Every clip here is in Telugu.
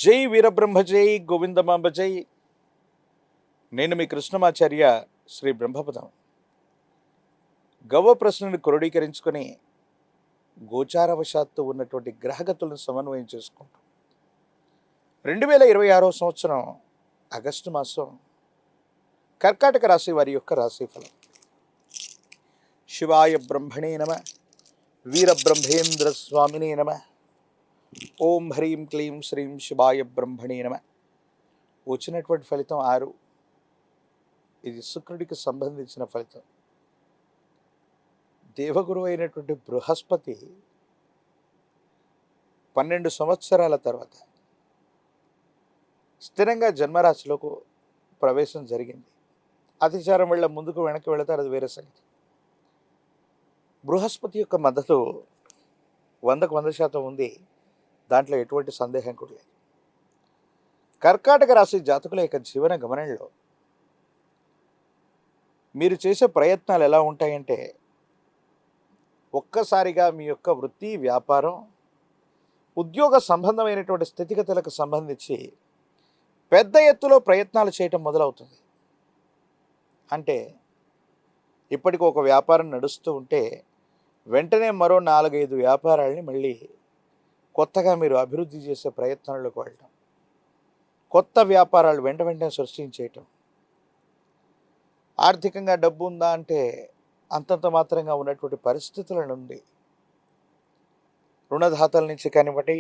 జై వీరబ్రహ్మ జై గోవిందమాంబ జై. నేను మీ కృష్ణమాచార్య శ్రీ బ్రహ్మపదం. గవ్వ ప్రశ్నను క్రోడీకరించుకొని గోచారవశాత్తు ఉన్నటువంటి గ్రహగతులను సమన్వయం చేసుకుంటూ 2026 సంవత్సరం ఆగస్టు మాసం కర్కాటక రాశి వారి యొక్క రాశిఫలం. శివాయ బ్రహ్మణే నమ, వీరబ్రహ్మేంద్ర స్వామినే నమ, ఓం హ్రీం క్లీం శ్రీం శివాయ బ్రహ్మణే నమ. వచ్చినటువంటి ఫలితం 6. ఇది శుక్రుడికి సంబంధించిన ఫలితం. దేవగురువు అయినటువంటి బృహస్పతి 12 సంవత్సరాల తర్వాత స్థిరంగా జన్మరాశిలోకి ప్రవేశం జరిగింది. అతిచారం వల్ల ముందుకు వెనక్కి వెళతారు, అది వేరే సంగతి. బృహస్పతి యొక్క మద్దతు 100% ఉంది, దాంట్లో ఎటువంటి సందేహం కూడా లేదు. కర్కాటక రాశి జాతకుల యొక్క జీవన గమనంలో మీరు చేసే ప్రయత్నాలు ఎలా ఉంటాయంటే, ఒక్కసారిగా మీ యొక్క వృత్తి, వ్యాపారం, ఉద్యోగ సంబంధమైనటువంటి స్థితిగతులకు సంబంధించి పెద్ద ఎత్తులో ప్రయత్నాలు చేయటం మొదలవుతుంది. అంటే ఇప్పటికి ఒక వ్యాపారం నడుస్తూ ఉంటే వెంటనే మరో 4-5 వ్యాపారాలని మళ్ళీ కొత్తగా మీరు అభివృద్ధి చేసే ప్రయత్నాల్లోకి వెళ్ళటం, కొత్త వ్యాపారాలు వెంటనే సృష్టించేయటం. ఆర్థికంగా డబ్బు ఉందా అంటే అంతంత మాత్రంగా ఉన్నటువంటి పరిస్థితుల నుండి రుణదాతల నుంచి కానివ్వండి,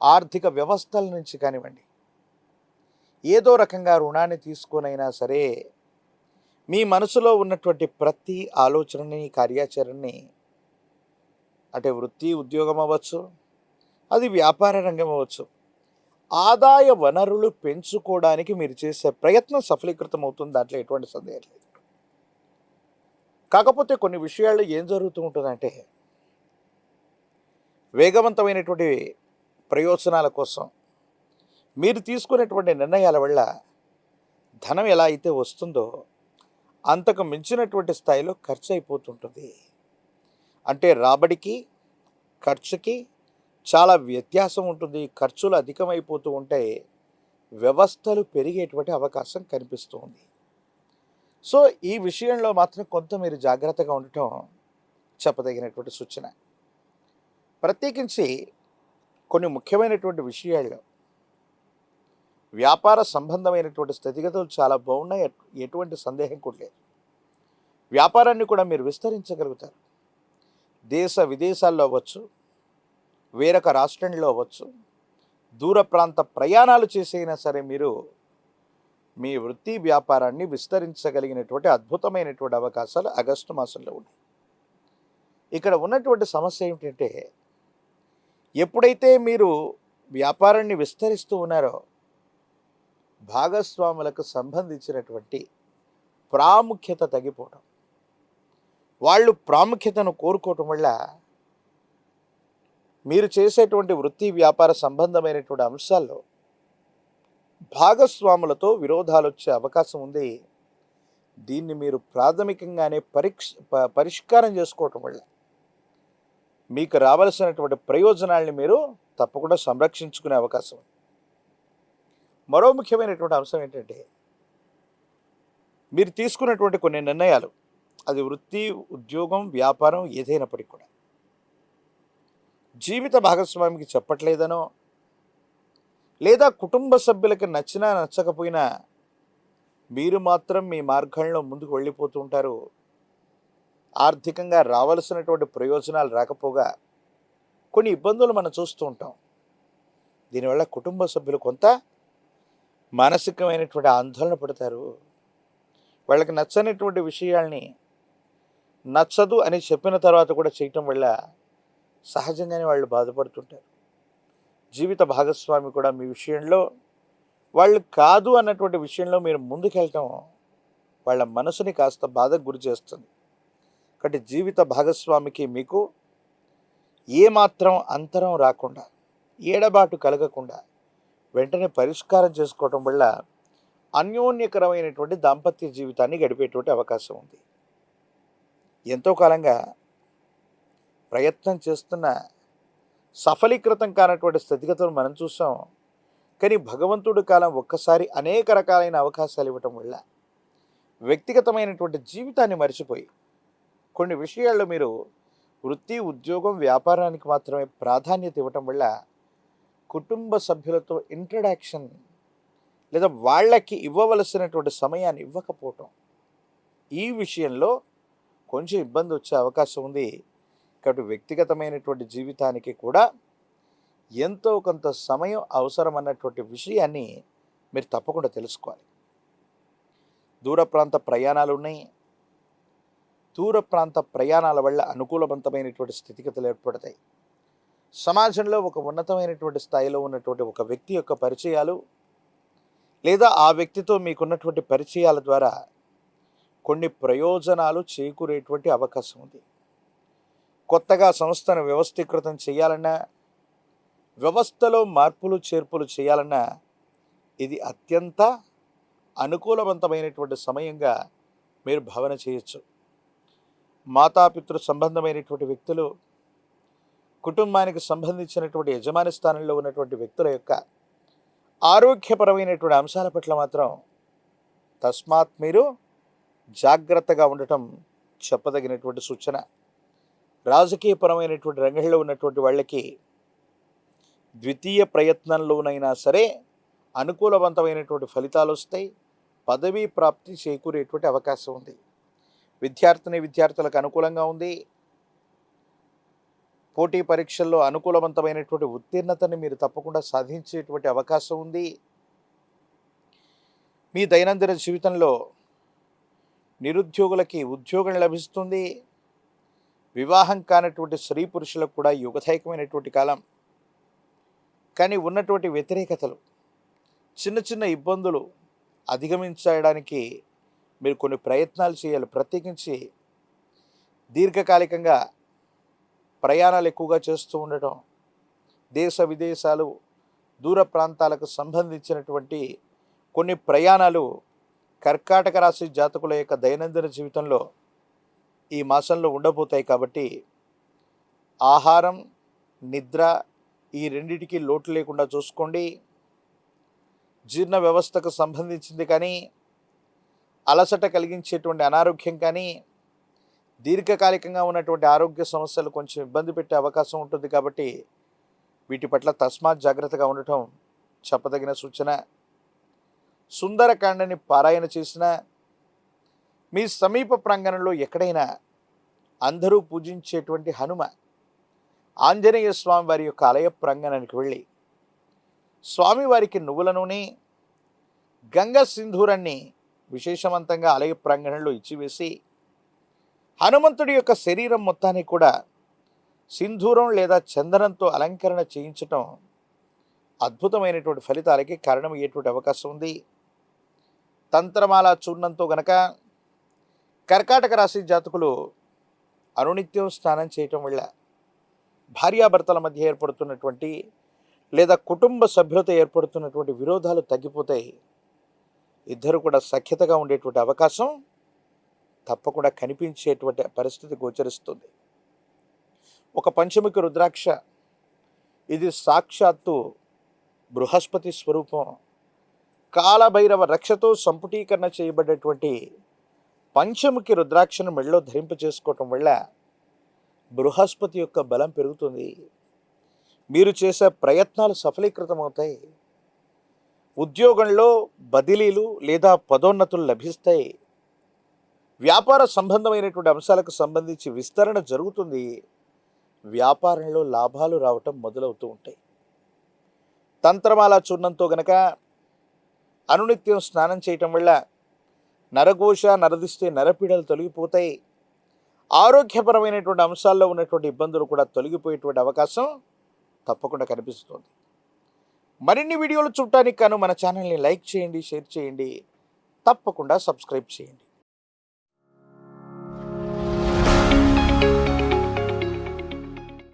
ఆర్థిక వ్యవస్థల నుంచి కానివ్వండి, ఏదో రకంగా రుణాన్ని తీసుకొనైనా సరే మీ మనసులో ఉన్నటువంటి ప్రతి ఆలోచనని, కార్యాచరణని, అంటే వృత్తి ఉద్యోగం అవ్వచ్చు, అది వ్యాపార రంగం అవ్వచ్చు, ఆదాయ వనరులు పెంచుకోవడానికి మీరు చేసే ప్రయత్నం సఫలీకృతం అవుతుంది, దాంట్లో ఎటువంటి సందేహం లేదు. కాకపోతే కొన్ని విషయాల్లో ఏం జరుగుతూ ఉంటుందంటే, వేగవంతమైనటువంటి ప్రయోజనాల కోసం మీరు తీసుకునేటువంటి నిర్ణయాల వల్ల ధనం ఎలా అయితే వస్తుందో అంతకు మించినటువంటి స్థాయిలో ఖర్చు అయిపోతుంటుంది. అంటే రాబడికి ఖర్చుకి చాలా వ్యత్యాసం ఉంటుంది. ఖర్చులు అధికమైపోతూ ఉంటే వ్యవస్థలు పెరిగేటువంటి అవకాశం కనిపిస్తూ ఉంది. సో ఈ విషయంలో మాత్రం కొంత మీరు జాగ్రత్తగా ఉండటం చెప్పదగినటువంటి సూచన. ప్రత్యేకించి కొన్ని ముఖ్యమైనటువంటి విషయాల్లో వ్యాపార సంబంధమైనటువంటి స్థితిగతులు చాలా బాగున్నాయి, ఎటువంటి సందేహం కూడా లేదు. వ్యాపారాన్ని కూడా మీరు విస్తరించగలుగుతారు. దేశ విదేశాల్లో అవ్వచ్చు, వేరొక రాష్ట్రంలో అవ్వచ్చు, దూర ప్రాంత ప్రయాణాలు చేసైనా సరే మీరు మీ వృత్తి వ్యాపారాన్ని విస్తరించగలిగినటువంటి అద్భుతమైనటువంటి అవకాశాలు ఆగస్టు మాసంలో ఉన్నాయి. ఇక్కడ ఉన్నటువంటి సమస్య ఏమిటంటే, ఎప్పుడైతే మీరు వ్యాపారాన్ని విస్తరిస్తూ ఉన్నారో భాగస్వాములకు సంబంధించినటువంటి ప్రాముఖ్యత తగ్గిపోవటం, వాళ్ళు ప్రాముఖ్యతను కోరుకోవటం వల్ల మీరు చేసేటువంటి వృత్తి వ్యాపార సంబంధమైనటువంటి అంశాల్లో భాగస్వాములతో విరోధాలు వచ్చే అవకాశం ఉంది. దీన్ని మీరు ప్రాథమికంగానే పరిష్కారం చేసుకోవటం వల్ల మీకు రావాల్సినటువంటి ప్రయోజనాల్ని మీరు తప్పకుండా సంరక్షించుకునే అవకాశం ఉంది. మరో ముఖ్యమైనటువంటి అంశం ఏంటంటే, మీరు తీసుకున్నటువంటి కొన్ని నిర్ణయాలు, అది వృత్తి, ఉద్యోగం, వ్యాపారం ఏదైనప్పటికీ కూడా జీవిత భాగస్వామికి చెప్పట్లేదనో, లేదా కుటుంబ సభ్యులకి నచ్చినా నచ్చకపోయినా మీరు మాత్రం మీ మార్గంలో ముందుకు వెళ్ళిపోతూ ఉంటారు. ఆర్థికంగా రావాల్సినటువంటి ప్రయోజనాలు రాకపోగా కొన్ని ఇబ్బందులు మనం చూస్తూ ఉంటాం. దీనివల్ల కుటుంబ సభ్యులు కొంత మానసికమైనటువంటి ఆందోళన పడతారు. వాళ్ళకి నచ్చనిటువంటి విషయాల్ని నచ్చదు అని చెప్పిన తర్వాత కూడా చేయటం వల్ల సహజంగానే వాళ్ళు బాధపడుతుంటారు. జీవిత భాగస్వామి కూడా మీ విషయంలో వాళ్ళు కాదు అన్నటువంటి విషయంలో మీరు ముందుకెళ్ళటం వాళ్ళ మనసుని కాస్త బాధకు గురి చేస్తుంది. కాబట్టి జీవిత భాగస్వామికి మీకు ఏమాత్రం అంతరం రాకుండా, ఏడబాటు కలగకుండా వెంటనే పరిష్కారం చేసుకోవటం వల్ల అన్యోన్యకరమైనటువంటి దాంపత్య జీవితాన్ని గడిపేటువంటి అవకాశం ఉంది. ఎంతో కాలంగా ప్రయత్నం చేస్తున్న సఫలీకృతం కానటువంటి స్థితిగతులు మనం చూసాం. కానీ భగవంతుడి కాలం ఒక్కసారి అనేక రకాలైన అవకాశాలు ఇవ్వటం వల్ల వ్యక్తిగతమైనటువంటి జీవితాన్ని మర్చిపోయి కొన్ని విషయాల్లో మీరు వృత్తి, ఉద్యోగం, వ్యాపారానికి మాత్రమే ప్రాధాన్యత ఇవ్వటం వల్ల కుటుంబ సభ్యులతో ఇంట్రడక్షన్ లేదా వాళ్ళకి ఇవ్వవలసినటువంటి సమయాన్ని ఇవ్వకపోవటం, ఈ విషయంలో కొంచెం ఇబ్బంది వచ్చే అవకాశం ఉంది. కాబట్టి వ్యక్తిగతమైనటువంటి జీవితానికి కూడా ఎంతో కొంత సమయం అవసరం అన్నటువంటి విషయాన్ని మీరు తప్పకుండా తెలుసుకోవాలి. దూర ప్రాంత ప్రయాణాలు ఉన్నాయి. దూర ప్రాంత ప్రయాణాల వల్ల అనుకూలవంతమైనటువంటి స్థితిగతులు ఏర్పడతాయి. సమాజంలో ఒక ఉన్నతమైనటువంటి స్థాయిలో ఉన్నటువంటి ఒక వ్యక్తి యొక్క పరిచయాలు లేదా ఆ వ్యక్తితో మీకున్నటువంటి పరిచయాల ద్వారా కొన్ని ప్రయోజనాలు చేకూరేటువంటి అవకాశం ఉంది. కొత్తగా సంస్థను వ్యవస్థీకృతం చేయాలన్నా, వ్యవస్థలో మార్పులు చేర్పులు చేయాలన్నా ఇది అత్యంత అనుకూలవంతమైనటువంటి సమయంగా మీరు భావన చేయొచ్చు. మాతాపితృ సంబంధమైనటువంటి వ్యక్తులు, కుటుంబానికి సంబంధించినటువంటి యజమాని స్థానంలో ఉన్నటువంటి వ్యక్తుల యొక్క ఆరోగ్యపరమైనటువంటి అంశాల పట్ల మాత్రం తస్మాత్ మీరు జాగ్రత్తగా ఉండటం చెప్పదగినటువంటి సూచన. రాజకీయపరమైనటువంటి రంగంలో ఉన్నటువంటి వాళ్ళకి ద్వితీయ ప్రయత్నంలోనైనా సరే అనుకూలవంతమైనటువంటి ఫలితాలు వస్తాయి. పదవీ ప్రాప్తి చేకూరేటువంటి అవకాశం ఉంది. విద్యార్థులకు అనుకూలంగా ఉంది. పోటీ పరీక్షల్లో అనుకూలవంతమైనటువంటి ఉత్తీర్ణతని మీరు తప్పకుండా సాధించేటువంటి అవకాశం ఉంది. మీ దైనందిన జీవితంలో నిరుద్యోగులకి ఉద్యోగం లభిస్తుంది. వివాహం కానటువంటి స్త్రీ పురుషులకు కూడా యుగదాయకమైనటువంటి కాలం. కానీ ఉన్నటువంటి వ్యతిరేకతలు, చిన్న చిన్న ఇబ్బందులు అధిగమించడానికి మీరు కొన్ని ప్రయత్నాలు చేయాలి. ప్రత్యేకించి దీర్ఘకాలికంగా ప్రయాణాలు ఎక్కువగా చేస్తూ ఉండటం, దేశ విదేశాలు, దూర ప్రాంతాలకు సంబంధించినటువంటి కొన్ని ప్రయాణాలు కర్కాటక రాశి జాతకుల యొక్క దైనందిన జీవితంలో ఈ మాసంలో ఉండబోతాయి. కాబట్టి ఆహారం, నిద్ర ఈ రెండిటికి లోటు లేకుండా చూసుకోండి. జీర్ణ వ్యవస్థకు సంబంధించింది కానీ, అలసట కలిగించేటువంటి అనారోగ్యం కానీ, దీర్ఘకాలికంగా ఉన్నటువంటి ఆరోగ్య సమస్యలు కొంచెం ఇబ్బంది పెట్టే అవకాశం ఉంటుంది. కాబట్టి వీటి పట్ల తస్మాత్ జాగ్రత్తగా ఉండటం చెప్పదగిన సూచన. సుందరకాండని పారాయణ చేసిన, మీ సమీప ప్రాంగణంలో ఎక్కడైనా అందరూ పూజించేటువంటి హనుమ ఆంజనేయ స్వామి వారి యొక్క ఆలయ ప్రాంగణానికి వెళ్ళి స్వామివారికి నువ్వుల నూనె, గంగ సింధూరాన్ని విశేషవంతంగా ఆలయ ప్రాంగణంలో ఇచ్చివేసి హనుమంతుడి యొక్క శరీరం మొత్తాన్ని కూడా సింధూరం లేదా చందనంతో అలంకరణ చేయించటం అద్భుతమైనటువంటి ఫలితాలకి కారణమయ్యేటువంటి అవకాశం ఉంది. తంత్రమాల చూర్ణంతో గనక కర్కాటక రాశి జాతకులు అనునిత్యం స్నానం చేయటం వల్ల భార్యాభర్తల మధ్య ఏర్పడుతున్నటువంటి లేదా కుటుంబ సభ్యులతో ఏర్పడుతున్నటువంటి విరోధాలు తగ్గిపోతాయి. ఇద్దరు కూడా సఖ్యతగా ఉండేటువంటి అవకాశం తప్పకుండా కనిపించేటువంటి పరిస్థితి గోచరిస్తుంది. ఒక పంచముఖి రుద్రాక్ష, ఇది సాక్షాత్తు బృహస్పతి స్వరూపం. కాలభైరవ రక్షతో సంపుటీకరణ చేయబడ్డటువంటి పంచముఖి రుద్రాక్షను మెడలో ధరింప చేసుకోవటం వల్ల బృహస్పతి యొక్క బలం పెరుగుతుంది. మీరు చేసే ప్రయత్నాలు సఫలీకృతమవుతాయి. ఉద్యోగంలో బదిలీలు లేదా పదోన్నతులు లభిస్తాయి. వ్యాపార సంబంధమైనటువంటి అంశాలకు సంబంధించి విస్తరణ జరుగుతుంది. వ్యాపారంలో లాభాలు రావటం మొదలవుతూ ఉంటాయి. తంత్రమాల చూర్ణంతో గనక అనునిత్యం స్నానం చేయటం వల్ల నరఘోష, నరదిష్టి, నరపీడలు తొలగిపోతాయి. ఆరోగ్యపరమైనటువంటి అంశాల్లో ఉన్నటువంటి ఇబ్బందులు కూడా తొలగిపోయేటువంటి అవకాశం తప్పకుండా కనిపిస్తుంది. మరిన్ని వీడియోలు చూడటానికి గాను మన ఛానల్ని లైక్ చేయండి, షేర్ చేయండి, తప్పకుండా సబ్స్క్రైబ్ చేయండి.